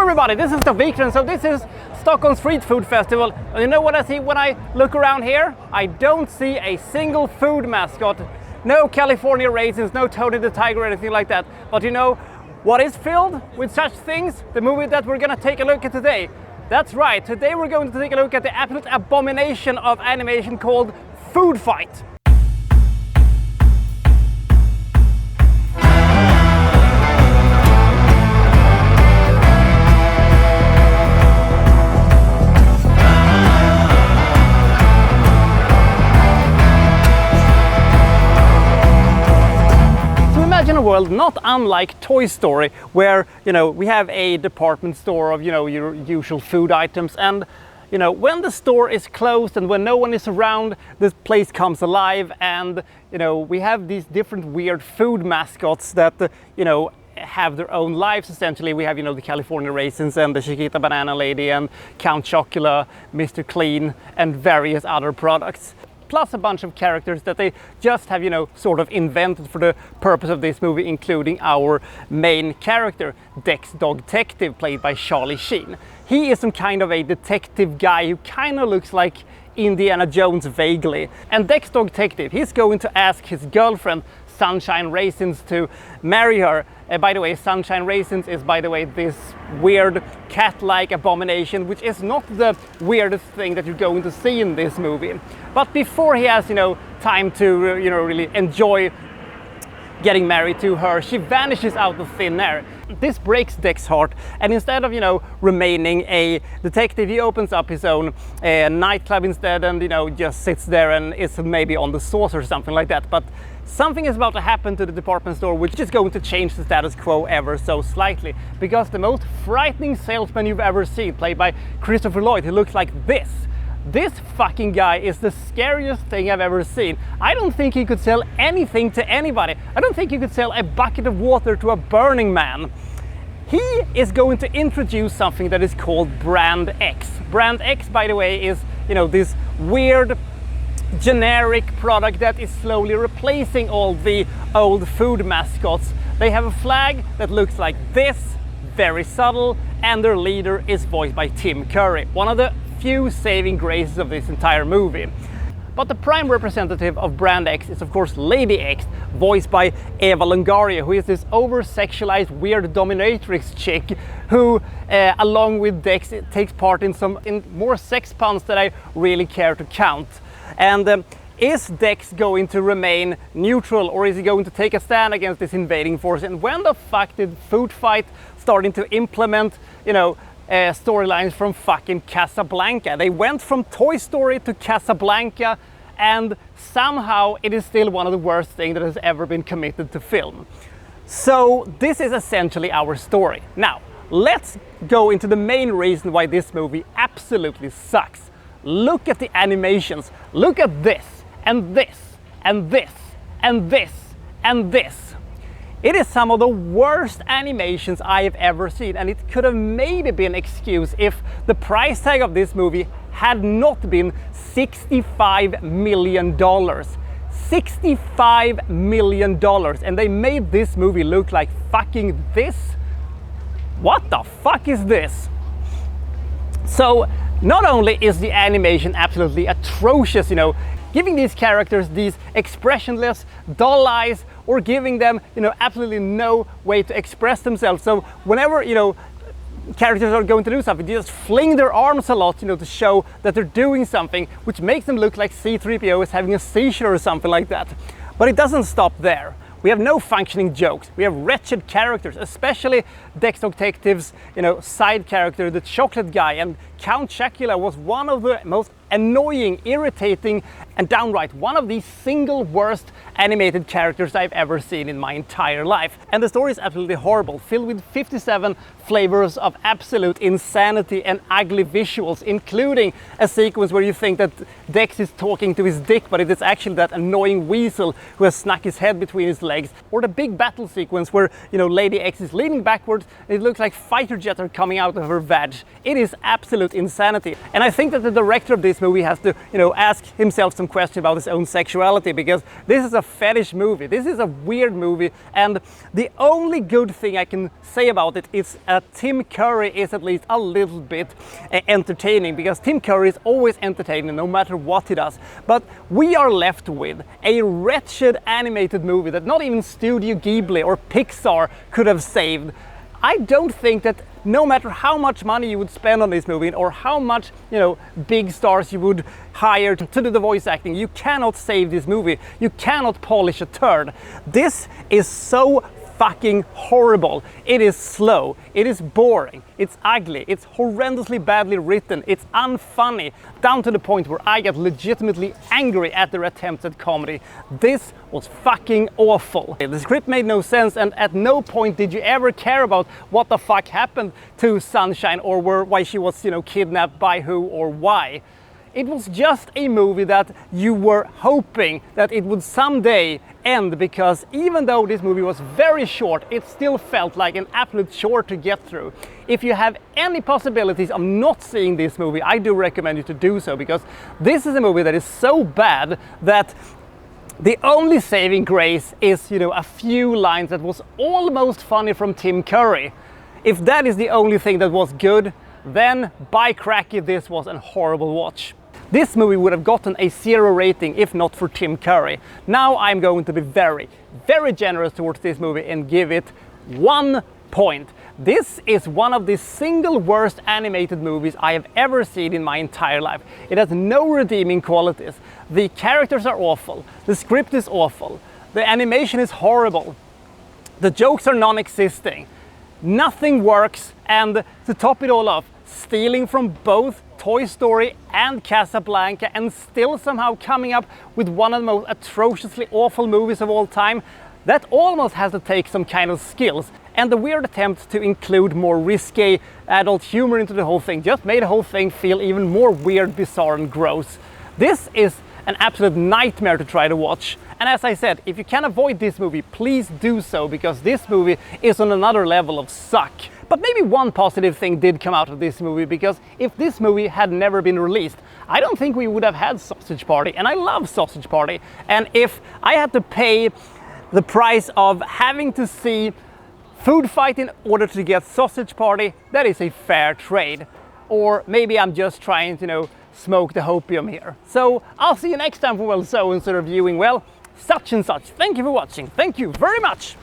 everybody, this is the Wikstrand. So this is Stockholm Street Food Festival. And you know what I see when I look around here? I don't see a single food mascot. No California raisins, no Tony the Tiger or anything like that. But you know what is filled with such things? The movie that we're gonna take a look at today. That's right, today we're going to take a look at the absolute abomination of animation called Foodfight. Imagine a world not unlike Toy Story, where we have a department store of your usual food items, and when the store is closed and when no one is around, this place comes alive, and we have these different weird food mascots that have their own lives. Essentially, we have the California raisins and the Chiquita banana lady and Count Chocula, Mr. Clean, and various other products. Plus a bunch of characters that they just have, sort of invented for the purpose of this movie, including our main character, Dex Dog Detective, played by Charlie Sheen. He is some kind of a detective guy who kind of looks like Indiana Jones vaguely. And Dex Dog Detective, he's going to ask his girlfriend, Sunshine Raisins, to marry her. By the way, Sunshine Raisins is, by the way, this weird cat-like abomination, which is not the weirdest thing that you're going to see in this movie. But before he has, time to, really enjoy getting married to her, she vanishes out of thin air. This breaks Dex's heart, and instead of, remaining a detective, he opens up his own nightclub instead, and, just sits there and is maybe on the sauce or something like that. But something is about to happen to the department store, which is going to change the status quo ever so slightly, because the most frightening salesman you've ever seen, played by Christopher Lloyd, who looks like this. This fucking guy is the scariest thing I've ever seen. I don't think he could sell anything to anybody. I don't think he could sell a bucket of water to a burning man. He is going to introduce something that is called Brand X. Brand X, by the way, is, this weird generic product that is slowly replacing all the old food mascots. They have a flag that looks like this, very subtle, and their leader is voiced by Tim Curry, one of the few saving graces of this entire movie. But the prime representative of Brand X is of course Lady X, voiced by Eva Longoria, who is this over-sexualized weird dominatrix chick who, along with Dex, takes part in more sex puns that I really care to count. And is Dex going to remain neutral, or is he going to take a stand against this invading force? And when the fuck did Foodfight starting to implement, storylines from fucking Casablanca? They went from Toy Story to Casablanca, and somehow it is still one of the worst things that has ever been committed to film. So this is essentially our story. Now, let's go into the main reason why this movie absolutely sucks. Look at the animations. Look at this, and this, and this, and this, and this. It is some of the worst animations I have ever seen, and it could have maybe been excused if the price tag of this movie had not been $65 million. $65 million, and they made this movie look like fucking this? What the fuck is this? So, not only is the animation absolutely atrocious, giving these characters these expressionless, dull eyes, or giving them, absolutely no way to express themselves. So whenever, characters are going to do something, they just fling their arms a lot, to show that they're doing something, which makes them look like C-3PO is having a seizure or something like that. But it doesn't stop there. We have no functioning jokes. We have wretched characters, especially Dex Detective's, side character, the chocolate guy, and Count Chocula was one of the most annoying, irritating, and downright one of the single worst animated characters I've ever seen in my entire life. And the story is absolutely horrible, filled with 57 flavors of absolute insanity and ugly visuals, including a sequence where you think that Dex is talking to his dick, but it is actually that annoying weasel who has snuck his head between his legs. Or the big battle sequence where, Lady X is leaning backwards and it looks like fighter jets are coming out of her vag. It is absolute absolute insanity. And I think that the director of this movie has to, ask himself some questions about his own sexuality, because this is a fetish movie. This is a weird movie, and the only good thing I can say about it is that Tim Curry is at least a little bit entertaining, because Tim Curry is always entertaining no matter what he does. But we are left with a wretched animated movie that not even Studio Ghibli or Pixar could have saved. I don't think that no matter how much money you would spend on this movie, or how much, big stars you would hire to do the voice acting, you cannot save this movie. You cannot polish a turd. This is so fucking horrible. It is slow, it is boring, it's ugly, it's horrendously badly written, it's unfunny, down to the point where I get legitimately angry at their attempts at comedy. This was fucking awful. The script made no sense, and at no point did you ever care about what the fuck happened to Sunshine, or why she was, kidnapped by who or why. It was just a movie that you were hoping that it would someday end, because even though this movie was very short, it still felt like an absolute chore to get through. If you have any possibilities of not seeing this movie, I do recommend you to do so, because this is a movie that is so bad that the only saving grace is, a few lines that was almost funny from Tim Curry. If that is the only thing that was good, then by cracky, this was a horrible watch. This movie would have gotten a 0 rating if not for Tim Curry. Now I'm going to be very, very generous towards this movie and give it 1 point. This is one of the single worst animated movies I have ever seen in my entire life. It has no redeeming qualities. The characters are awful. The script is awful. The animation is horrible. The jokes are non-existing. Nothing works, and to top it all off, stealing from both Toy Story and Casablanca and still somehow coming up with one of the most atrociously awful movies of all time, that almost has to take some kind of skills. And the weird attempt to include more risque adult humor into the whole thing just made the whole thing feel even more weird, bizarre and gross. This is an absolute nightmare to try to watch. And as I said, if you can avoid this movie, please do so, because this movie is on another level of suck. But maybe one positive thing did come out of this movie, because if this movie had never been released, I don't think we would have had Sausage Party, and I love Sausage Party. And if I had to pay the price of having to see Foodfight in order to get Sausage Party, that is a fair trade. Or maybe I'm just trying to, smoke the hopium here. So I'll see you next time for Well So, instead of viewing, well, such and such. Thank you for watching. Thank you very much.